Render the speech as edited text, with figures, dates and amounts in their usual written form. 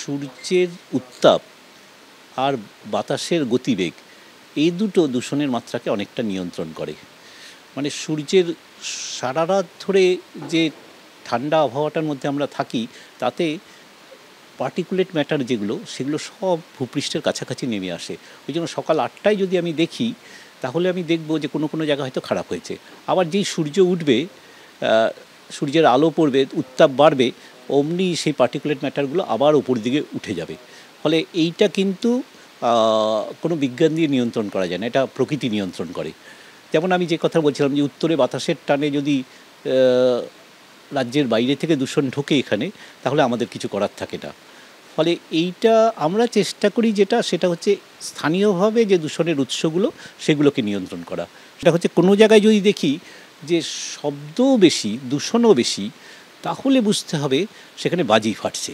সূর্যের উত্তাপ আর বাতাসের গতিবেগ এই দুটো দূষণের মাত্রাকে অনেকটা নিয়ন্ত্রণ করে। মানে সূর্যের সারা রাত ধরে যে ঠান্ডা আবহাওয়াটার মধ্যে আমরা থাকি, তাতে পার্টিকুলেট ম্যাটার যেগুলো সেগুলো সব ভূপৃষ্ঠের কাছাকাছি নেমে আসে। ওই জন্য সকাল 8টায় যদি আমি দেখি, তাহলে আমি দেখব যে কোনো কোনো জায়গা হয়তো খারাপ হয়েছে। আবার যেই সূর্য উঠবে, সূর্যের আলো পড়বে, উত্তাপ বাড়বে, অমনি সেই পার্টিকুলেট ম্যাটারগুলো আবার উপর দিকে উঠে যাবে। ফলে এইটা কিন্তু কোনো বিজ্ঞান দিয়ে নিয়ন্ত্রণ করা যায় না, এটা প্রকৃতি নিয়ন্ত্রণ করে। যেমন আমি যে কথা বলছিলাম যে উত্তরে বাতাসের টানে যদি রাজ্যের বাইরে থেকে দূষণ ঢোকে এখানে, তাহলে আমাদের কিছু করার থাকে না। ফলে এইটা আমরা চেষ্টা করি, সেটা হচ্ছে স্থানীয়ভাবে যে দূষণের উৎসগুলো সেগুলোকে নিয়ন্ত্রণ করা। সেটা হচ্ছে কোনো জায়গায় যদি দেখি যে শব্দও বেশি, দূষণও বেশি, তাহলে বুঝতে হবে সেখানে বাজি ফাটছে।